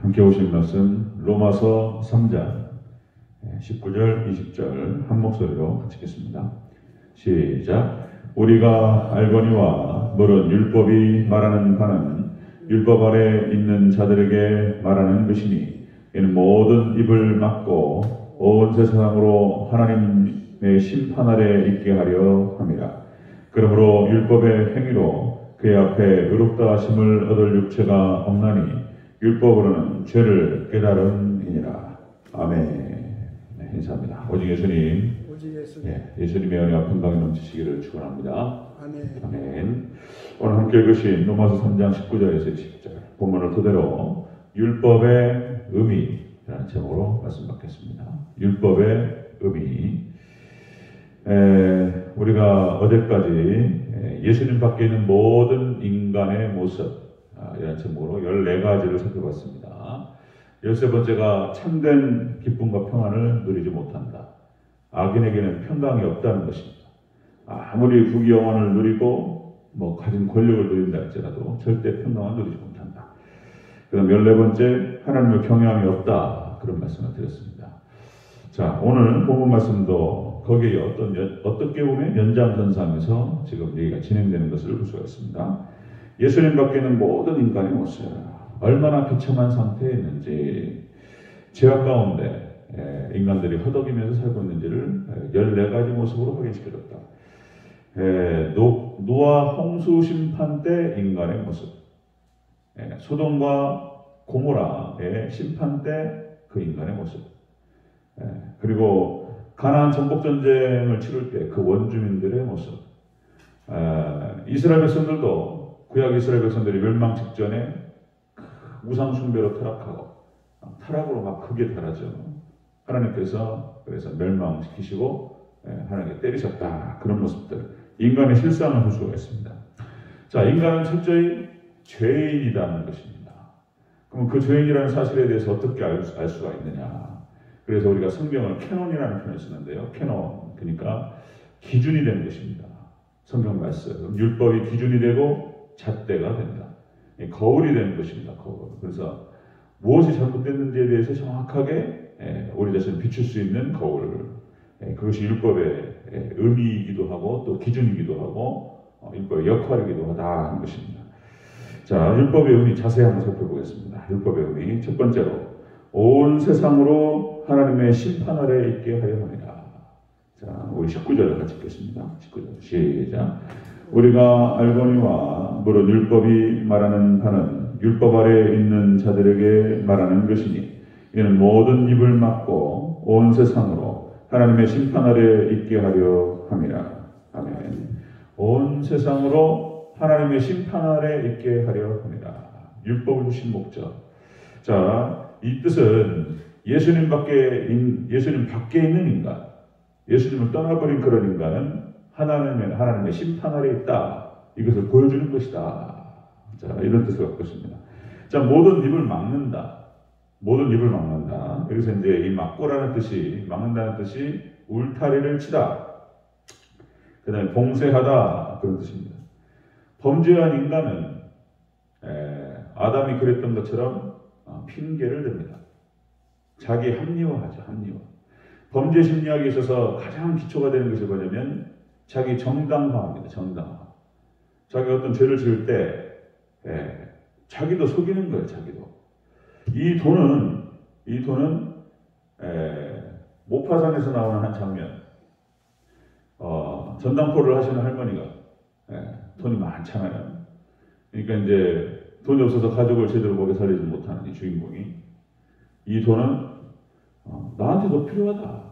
함께 오신 말씀 로마서 3장 19절 20절 한 목소리로 같이 읽겠습니다. 시작. 우리가 알거니와 물은 율법이 말하는 바는 율법 아래 있는 자들에게 말하는 것이니 이는 모든 입을 막고 온 세상으로 하나님의 심판 아래 있게 하려 함이라. 그러므로 율법의 행위로 그의 앞에 의롭다 하심을 얻을 육체가 없나니 율법으로는 죄를 깨달음이니라. 아멘. 네, 인사합니다. 오직 예수님. 예수님의 은혜와 평강이 넘치시기를 축원합니다. 아멘. 아멘. 오늘 함께 읽으신 로마서 3장 19절에서 20절 본문을 토대로 율법의 의미라는 제목으로 말씀 받겠습니다. 율법의 의미. 우리가 어제까지 예수님 밖에 있는 모든 인간의 모습 이런 제목으로 14가지를 살펴봤습니다. 13번째가 참된 기쁨과 평안을 누리지 못한다. 악인에게는 평강이 없다는 것입니다. 아무리 부귀영화를 누리고 가진 권력을 누린다 할지라도 절대 평강을 누리지 못한다. 그 다음 14번째, 하나님의 경외함이 없다. 그런 말씀을 드렸습니다. 자, 오늘 본문 말씀도 거기에 어떻게 보면 연장선상에서 지금 얘기가 진행되는 것을 볼 수가 있습니다. 예수님 밖에 있는 모든 인간의 모습, 얼마나 비참한 상태에 있는지, 죄악 가운데 인간들이 허덕이면서 살고 있는지를 14가지 모습으로 확인시켜줬다. 노아 홍수 심판 때 인간의 모습, 소돔과 고모라의 심판 때 그 인간의 모습, 그리고 가나안 전복 전쟁을 치를 때 그 원주민들의 모습, 이스라엘 백성들도 구약 이스라엘 백성들이 멸망 직전에 우상 숭배로 타락으로 막 크게 타라죠. 하나님께서 그래서 멸망시키시고 하나님께 때리셨다. 그런 모습들, 인간의 실상을 볼 수가 있습니다. 자, 인간은 철저히 죄인이라는 것입니다. 그럼 그 죄인이라는 사실에 대해서 어떻게 알 수가 있느냐? 그래서 우리가 성경을 캐논이라는 표현을 쓰는데요. 캐논, 그러니까 기준이 되는 것입니다. 성경 말씀, 율법이 기준이 되고 잣대가 된다. 거울이 되는 것입니다. 거울. 그래서 무엇이 잘못됐는지에 대해서 정확하게 우리 자신을 비출 수 있는 거울. 그것이 율법의 의미이기도 하고 또 기준이기도 하고 율법의 역할이기도 하다 하는 것입니다. 자, 율법의 의미 자세히 한번 살펴보겠습니다. 율법의 의미 첫 번째로 온 세상으로 하나님의 심판 아래 있게 하려 합니다. 자, 우리 19절을 같이 읽겠습니다. 19절 시작. 우리가 알거니와 물은 율법이 말하는 바는 율법 아래 있는 자들에게 말하는 것이니 이는 모든 입을 막고 온 세상으로 하나님의 심판 아래 있게 하려 함이라. 아멘. 온 세상으로 하나님의 심판 아래 있게 하려 합니다. 율법을 주신 목적. 자, 이 뜻은 예수님 밖에 있는 인간, 예수님을 떠나버린 그런 인간은 하나님의 심판 아래 있다. 이것을 보여주는 것이다. 자, 이런 뜻을 갖고 있습니다. 자, 모든 입을 막는다. 모든 입을 막는다. 여기서 이제 이 막고라는 뜻이, 막는다는 뜻이 울타리를 치다. 그 다음에 봉쇄하다. 그런 뜻입니다. 범죄한 인간은 아담이 그랬던 것처럼 핑계를 댑니다. 자기 합리화하죠. 합리화. 범죄 심리학에 있어서 가장 기초가 되는 것이 뭐냐면 자기 정당화입니다. 정당화. 자기가 어떤 죄를 지을 때 자기도 속이는 거예요. 자기도. 이 돈은 모파상에서 나오는 한 장면. 전당포를 하시는 할머니가 돈이 많잖아요. 그러니까 이제 돈이 없어서 가족을 제대로 먹여 살리지 못하는 이 주인공이 이 돈은 나한테 더 필요하다.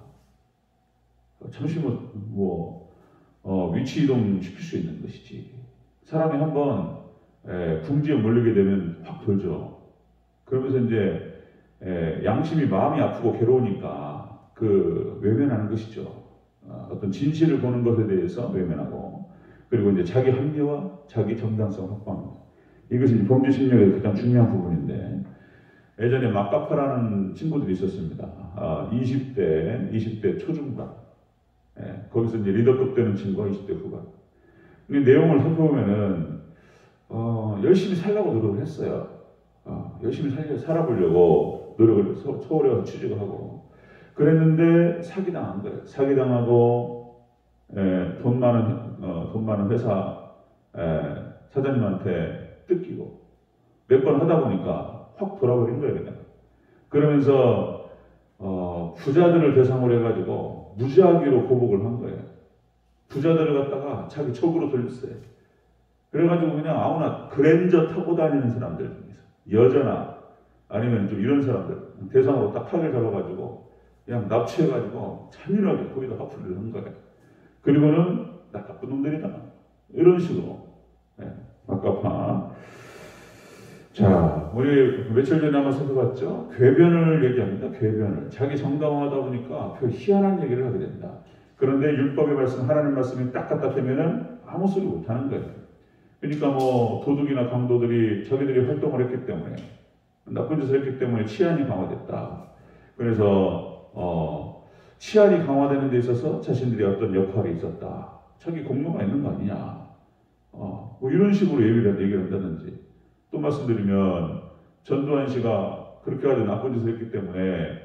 잠시 위치 이동 시킬 수 있는 것이지. 사람이 한번 궁지에 몰리게 되면 확 돌죠. 그러면서 이제 양심이 마음이 아프고 괴로우니까 그 외면하는 것이죠. 어떤 진실을 보는 것에 대해서 외면하고, 그리고 이제 자기 합리화, 자기 정당성 확보합니다. 이것이 범죄 심리학의 가장 중요한 부분인데, 예전에 마카파라는 친구들이 있었습니다. 20대 초중반. 거기서 이제 리더급 되는 친구가 20대 후반. 근데 내용을 살펴보면은, 열심히 살려고 노력을 했어요. 열심히 살아보려고 노력을 서울에 가서 취직을 하고 그랬는데 사기당한 거예요. 사기당하고 돈 많은 회사 사장님한테 뜯기고 몇 번 하다 보니까 확 돌아버린 거예요. 그냥. 그러면서 부자들을 대상으로 해가지고 무지하기로 보복을 한 거예요. 부자들을 갖다가 자기 척으로 돌렸어요. 그래가지고 그냥 아무나 그랜저 타고 다니는 사람들 중에서 여자나 아니면 좀 이런 사람들 대상으로 딱 타겟 잡아가지고 그냥 납치해가지고 잔인하게 거기다 화풀이를 한 거예요. 그리고는 나쁜 놈들이다 이런 식으로 막가파. 자, 우리 며칠 전에 한번 살펴봤죠? 궤변을 얘기합니다. 궤변을. 자기 정당화하다 보니까 그 희한한 얘기를 하게 된다. 그런데 율법의 말씀, 하나님 말씀이 딱 갖다 대면은 아무 소리 못하는 거예요. 그러니까 뭐 도둑이나 강도들이 자기들이 활동을 했기 때문에 나쁜 짓을 했기 때문에 치안이 강화됐다. 그래서 치안이 강화되는 데 있어서 자신들이 어떤 역할이 있었다. 자기 공로가 있는 거 아니냐. 뭐 이런 식으로 얘기를 한다든지. 또 말씀드리면 전두환 씨가 그렇게 아주 나쁜 짓을 했기 때문에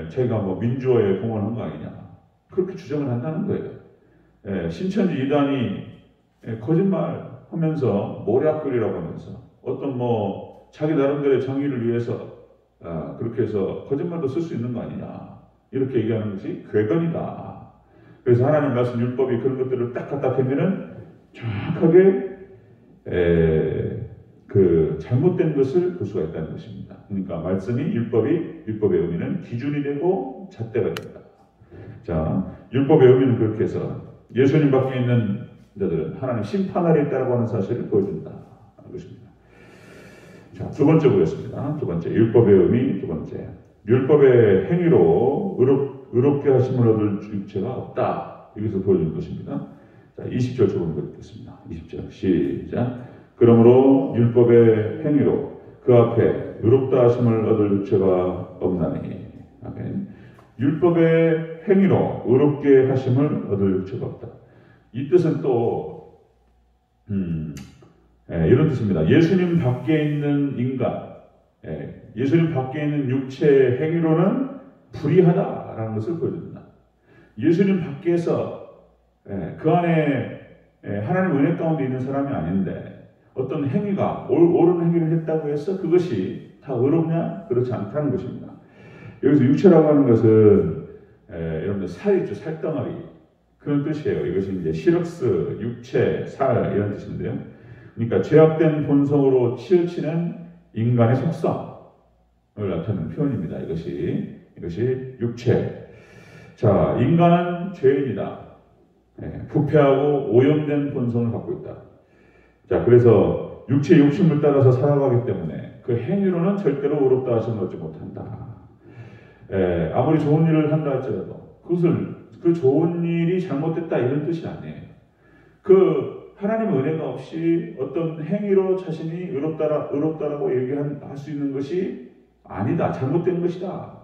자기가 뭐 민주화에 공헌한 거 아니냐 그렇게 주장을 한다는 거예요. 신천지 이단이 거짓말하면서 모략글이라고 하면서 어떤 뭐 자기 나름대로의 정의를 위해서 그렇게 해서 거짓말도 쓸 수 있는 거 아니냐 이렇게 얘기하는 것이 궤변이다. 그래서 하나님 말씀 율법이 그런 것들을 딱 갖다 대면은 정확하게 그 잘못된 것을 볼 수가 있다는 것입니다. 그러니까 말씀이 율법의 의미는 기준이 되고 잣대가 된다. 자, 율법의 의미는 그렇게 해서 예수님 밖에 있는 자들은 하나님 심판하에 있다고 하는 사실을 보여준다 하는 것입니다. 자, 두 번째 보겠습니다. 두 번째 율법의 의미 두 번째 율법의 행위로 의롭게 하심을 얻을 육체가 없다. 여기서 보여주는 것입니다. 자, 20절 조금 읽겠습니다. 20절 시작. 그러므로 율법의 행위로 그 앞에 의롭다 하심을 얻을 육체가 없나니. 아멘. 율법의 행위로 의롭게 하심을 얻을 육체가 없다. 이 뜻은 또 이런 뜻입니다. 예수님 밖에 있는 인간, 예수님 밖에 있는 육체의 행위로는 불의하다라는 것을 보여줍니다. 예수님 밖에서 그 안에 하나님 은혜 가운데 있는 사람이 아닌데 어떤 행위가 옳은 행위를 했다고 해서 그것이 다 의롭냐? 그렇지 않다는 것입니다. 여기서 육체라고 하는 것은 여러분들 살이죠. 살덩어리 그런 뜻이에요. 이것이 이제 시럭스, 육체, 살 이런 뜻인데요. 그러니까 죄악된 본성으로 치우치는 인간의 속성을 나타내는 표현입니다. 이것이 육체. 자, 인간은 죄인이다. 부패하고 오염된 본성을 갖고 있다. 자, 그래서 육체의 욕심을 따라서 살아가기 때문에 그 행위로는 절대로 의롭다 하심을 얻지 못한다. 아무리 좋은 일을 한다 할지라도 그 좋은 일이 잘못됐다 이런 뜻이 아니에요. 그 하나님의 은혜가 없이 어떤 행위로 자신이 의롭다라고 얘기할 수 있는 것이 아니다. 잘못된 것이다.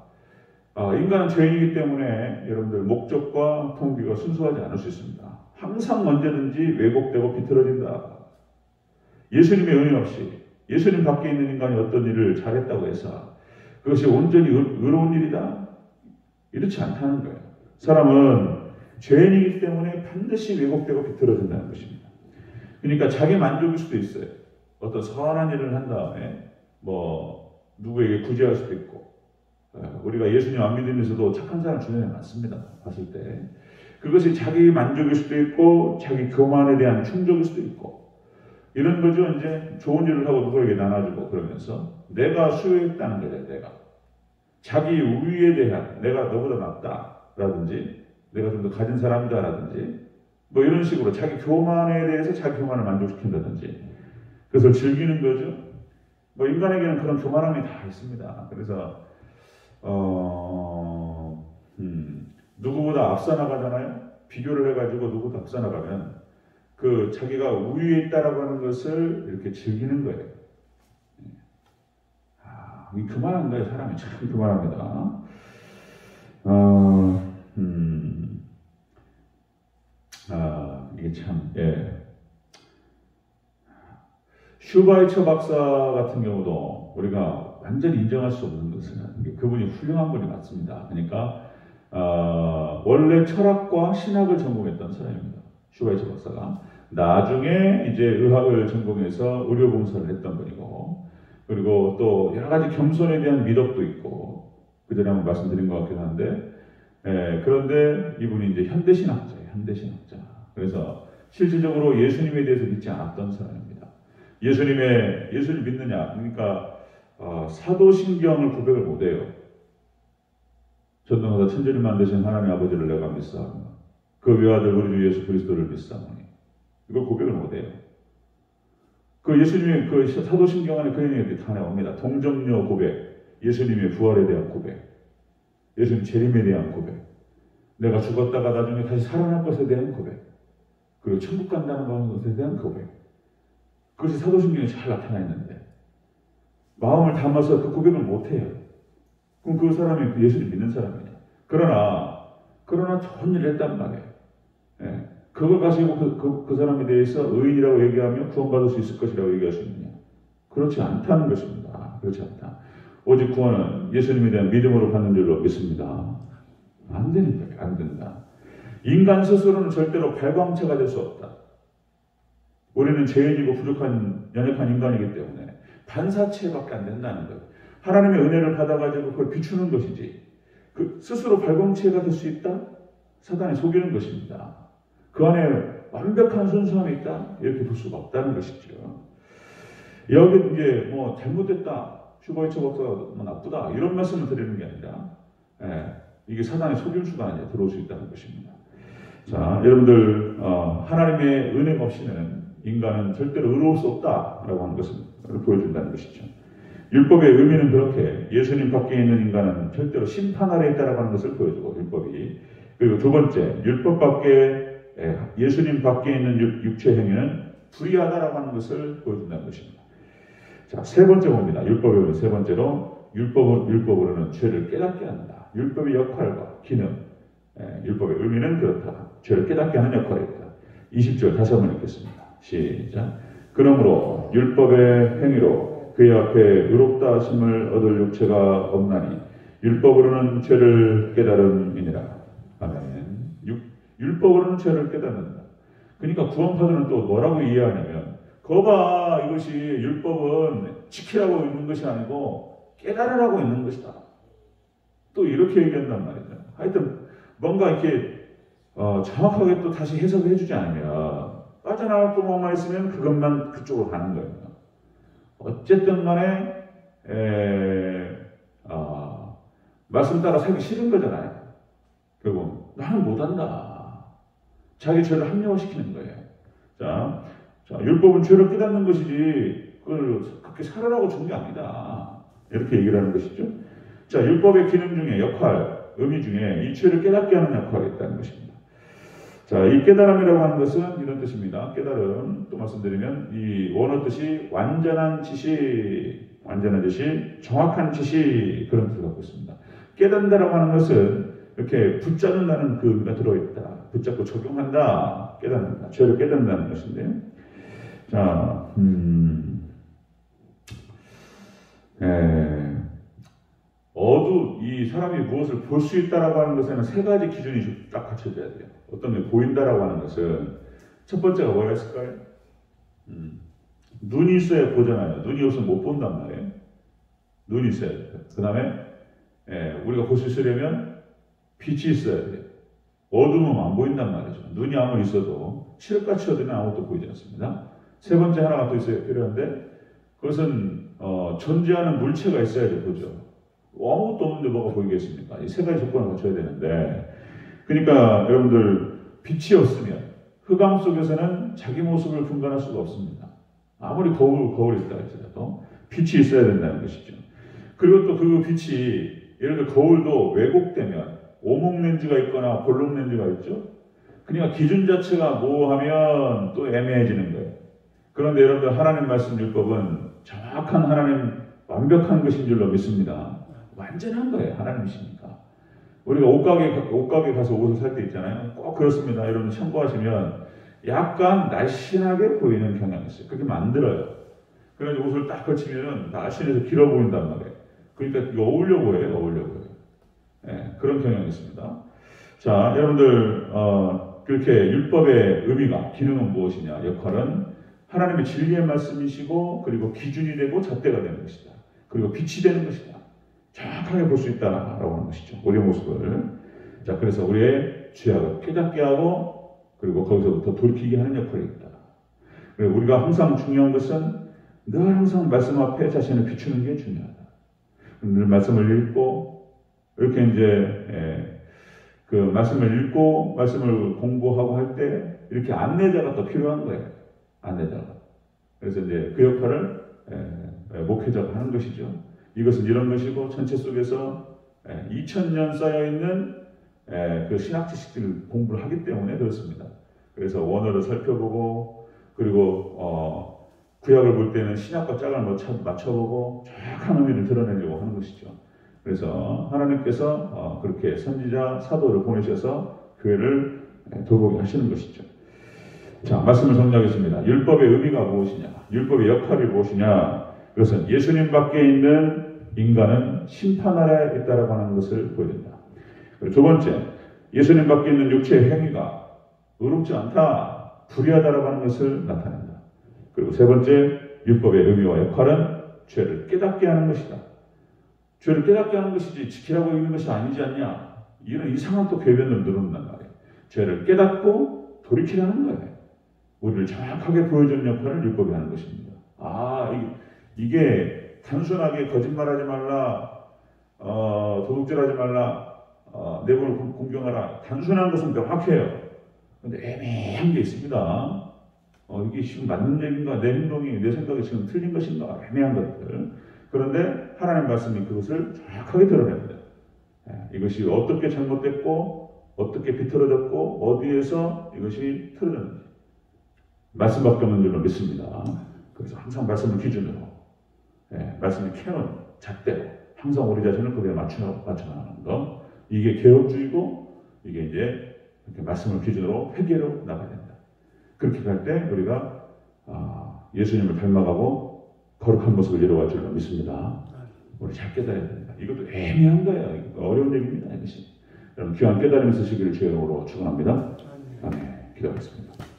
인간은 죄인이기 때문에 여러분들 목적과 동기가 순수하지 않을 수 있습니다. 항상 언제든지 왜곡되고 비틀어진다. 예수님의 은혜 없이 예수님 밖에 있는 인간이 어떤 일을 잘했다고 해서 그것이 온전히 의로운 일이다? 이렇지 않다는 거예요. 사람은 죄인이기 때문에 반드시 왜곡되고 비틀어진다는 것입니다. 그러니까 자기 만족일 수도 있어요. 어떤 선한 일을 한 다음에 뭐 누구에게 구제할 수도 있고 우리가 예수님 안 믿으면서도 착한 사람 주변에 많습니다. 봤을 때 그것이 자기 만족일 수도 있고 자기 교만에 대한 충족일 수도 있고 이런 거죠. 이제 좋은 일을 하고 누구에게 나눠주고 그러면서 내가 수요했다는 거예요. 내가 자기 우위에 대한 내가 너보다 낫다라든지 내가 좀 더 가진 사람이다라든지 뭐 이런 식으로 자기 교만에 대해서 자기 교만을 만족시킨다든지 그것을 즐기는 거죠. 뭐 인간에게는 그런 교만함이 다 있습니다. 그래서 누구보다 앞서 나가잖아요. 비교를 해가지고 누구보다 앞서 나가면 그 자기가 우위에 있다라고 하는 것을 이렇게 즐기는 거예요. 교만한 거예요. 사람이 참 교만합니다. 이게 참 슈바이처 박사 같은 경우도 우리가 완전히 인정할 수 없는 것은 그분이 훌륭한 분이 맞습니다. 그러니까 원래 철학과 신학을 전공했던 사람입니다. 슈바이처 박사가 나중에 이제 의학을 전공해서 의료봉사를 했던 분이고, 그리고 또 여러 가지 겸손에 대한 미덕도 있고, 그 전에 한번 말씀드린 것 같긴 한데, 그런데 이분이 이제 현대신학자예요. 현대신학자. 그래서 실질적으로 예수님에 대해서 믿지 않았던 사람입니다. 예수님 믿느냐? 그러니까 사도신경을 구백을 못해요. 전능하사 천지를 만드신 하나님 아버지를 내가 믿사오니 그 외아들 우리 주 예수 그리스도를 믿사오니 이걸 고백을 못해요. 그 예수님의 그 사도신경 안에 그런 얘기들이 다 나옵니다. 동정녀 고백, 예수님의 부활에 대한 고백, 예수님 재림에 대한 고백, 내가 죽었다가 나중에 다시 살아날 것에 대한 고백, 그리고 천국 간다는 것에 대한 고백. 그것이 사도신경에 잘 나타나 있는데 마음을 담아서 그 고백을 못해요. 그럼 그 사람이 예수를 믿는 사람이냐? 그러나 좋은 일을 했단 말이에요. 예. 그걸 가지고 그 사람에 대해서 의인이라고 얘기하면 구원받을 수 있을 것이라고 얘기할 수 있느냐? 그렇지 않다는 것입니다. 그렇지 않다. 오직 구원은 예수님에 대한 믿음으로 받는 줄로 믿습니다. 안 되는 거예요. 안 된다. 인간 스스로는 절대로 발광체가 될 수 없다. 우리는 죄인이고 부족한 연약한 인간이기 때문에 반사체밖에 안 된다는 거예요. 하나님의 은혜를 받아가지고 그걸 비추는 것이지, 그 스스로 발광체가 될 수 있다? 사단이 속이는 것입니다. 그 안에 완벽한 순수함이 있다? 이렇게 볼 수가 없다는 것이죠. 여기 이제 뭐 잘못됐다, 슈바이처 박사가 뭐 나쁘다 이런 말씀을 드리는 게 아니라, 이게 사단의 속임수가 아니라 들어올 수 있다는 것입니다. 자, 여러분들 하나님의 은혜 없이는 인간은 절대로 의로울 수 없다라고 하는 것을 보여준다는 것이죠. 율법의 의미는 그렇게 예수님 밖에 있는 인간은 절대로 심판 아래 있다라고 하는 것을 보여주고, 율법이. 그리고 두 번째, 예수님 밖에 있는 육체 행위는 불의하다라고 하는 것을 보여준다는 것입니다. 자, 세 번째 봅니다. 율법의 의미 세 번째로, 율법으로는 죄를 깨닫게 한다. 율법의 역할과 기능, 율법의 의미는 그렇다. 죄를 깨닫게 하는 역할이 있다. 20절 다시 한번 읽겠습니다. 시작. 그러므로 율법의 행위로 그의 앞에 의롭다 하심을 얻을 육체가 없나니 율법으로는 죄를 깨달음이니라. 아멘. 율법으로는 죄를 깨닫는다. 그러니까 구원파들은 또 뭐라고 이해하냐면, 거봐, 이것이 율법은 지키라고 있는 것이 아니고 깨달으라고 있는 것이다. 또 이렇게 얘기한단 말이죠. 하여튼 뭔가 이렇게 정확하게 또 다시 해석을 해주지 않으면, 빠져나갈 것만 있으면 그것만 그쪽으로 가는 거예요. 어쨌든 간에 말씀 따라 살기 싫은 거잖아요. 결국 나는 못한다. 자기 죄를 합리화시키는 거예요. 자, 율법은 죄를 깨닫는 것이지 그렇게 살아라고 준 게 아니다. 이렇게 얘기를 하는 것이죠. 자, 율법의 기능 중에, 역할, 의미 중에 이 죄를 깨닫게 하는 역할이 있다는 것입니다. 자, 이 깨달음이라고 하는 것은 이런 뜻입니다. 깨달음, 또 말씀드리면 이 원어 뜻이 완전한 지식, 정확한 지식, 그런 뜻을 갖고 있습니다. 깨닫는다라고 하는 것은 이렇게 붙잡는다는 그 의미가 들어있다. 붙잡고 적용한다, 깨닫는다, 죄를 깨닫는다는 것인데, 자, 이 사람이 무엇을 볼 수 있다라고 하는 것에는 세 가지 기준이 딱 갖춰져야 돼요. 어떤 게 보인다라고 하는 것은 첫 번째가 뭐가 있을까요? 눈이 있어야 보잖아요. 눈이 없으면 못 본단 말이에요. 눈이 있어야 돼요. 그 다음에 우리가 볼 수 있으려면 빛이 있어야 돼요. 어두우면 안 보인단 말이죠. 눈이 아무리 있어도 칠흑같이 어두우면 아무것도 보이지 않습니다. 세 번째 하나가 또 있어야 필요한데, 그것은 존재하는 물체가 있어야죠. 그죠? 아무것도 없는데 뭐가 보이겠습니까? 이 세 가지 조건을 갖춰야 되는데, 그러니까 여러분들, 빛이 없으면 흑암 속에서는 자기 모습을 분간할 수가 없습니다. 아무리 거울이 있다 할지라도 빛이 있어야 된다는 것이죠. 그리고 또 그 빛이, 예를 들어 거울도 왜곡되면 오목 렌즈가 있거나 볼록 렌즈가 있죠. 그러니까 기준 자체가 모호하면 또 애매해지는 거예요. 그런데 여러분들, 하나님 말씀 율법은 정확한 하나님, 완벽한 것인 줄로 믿습니다. 완전한 거예요. 하나님이시니까. 우리가 옷가게 가서 옷을 살 때 있잖아요. 꼭 그렇습니다. 여러분 참고하시면 약간 날씬하게 보이는 경향이 있어요. 그렇게 만들어요. 그래서 옷을 딱 걸치면은 날씬해서 길어 보인단 말이에요. 그러니까 이거 어울려 보여요, 어울려 보여요. 예, 그런 경향이 있습니다. 자, 여러분들 그렇게 율법의 의미가, 기능은 무엇이냐? 역할은 하나님의 진리의 말씀이시고, 그리고 기준이 되고 잣대가 되는 것이다. 그리고 빛이 되는 것이다. 정확하게 볼 수 있다라고 하는 것이죠. 우리의 모습을. 자, 그래서 우리의 죄악을 깨닫게 하고, 그리고 거기서부터 돌이키게 하는 역할이 있다. 그리고 우리가 항상 중요한 것은 늘 항상 말씀 앞에 자신을 비추는 게 중요하다. 늘 말씀을 읽고, 이렇게 이제 그 말씀을 읽고 말씀을 공부하고 할 때 이렇게 안내자가 또 필요한 거예요. 안내자가. 그래서 이제 그 역할을 목회자가 하는 것이죠. 이것은 이런 것이고, 전체 속에서 2000년 쌓여있는 그 신학 지식들을 공부를 하기 때문에 그렇습니다. 그래서 원어를 살펴보고, 그리고 구약을 볼 때는 신약과 짝을 맞춰보고 정확한 의미를 드러내려고 하는 것이죠. 그래서 하나님께서 그렇게 선지자, 사도를 보내셔서 교회를 돌보게 하시는 것이죠. 자, 말씀을 정리하겠습니다. 율법의 의미가 무엇이냐? 율법의 역할이 무엇이냐? 그것은 예수님 밖에 있는 인간은 심판 아래에 있다라고 하는 것을 보여준다. 그리고 두 번째, 예수님 밖에 있는 육체의 행위가 의롭지 않다, 불의하다라고 하는 것을 나타낸다. 그리고 세 번째, 율법의 의미와 역할은 죄를 깨닫게 하는 것이다. 죄를 깨닫게 하는 것이지 지키라고 있는 것이 아니지 않냐? 이런 이상한 또 궤변을 늘어놓는단 말이에요. 죄를 깨닫고 돌이키라는 거예요. 우리를 정확하게 보여주는 역할을 율법이 하는 것입니다. 이게 단순하게 거짓말하지 말라, 도둑질하지 말라, 내 몸을 공경하라. 단순한 것은 명확해요. 그런데 애매한 게 있습니다. 이게 지금 맞는 얘기인가, 내 행동이, 내 생각이 지금 틀린 것인가, 애매한 것들. 그런데 하나님 말씀이 그것을 정확하게 드러냅니다. 이것이 어떻게 잘못됐고, 어떻게 비틀어졌고, 어디에서 이것이 틀어졌는지. 말씀밖에 없는 줄로 믿습니다. 그래서 항상 말씀을 기준으로, 말씀이 캐논, 잣대로, 항상 우리 자신을 거기에 맞춰나가는 것. 이게 개혁주의고, 이게 이제 이렇게 말씀을 기준으로 회개로 나가야 된다. 그렇게 갈 때 우리가 예수님을 닮아가고 거룩한 모습을 이루어갈 줄로 믿습니다. 우리 잘 깨달아야 됩니다. 이것도 애매한 거예요. 어려운 얘기입니다. 이것이. 여러분 귀한 깨달음이 있으시기를 주의 이름으로 축원합니다. 아멘. 기도하겠습니다.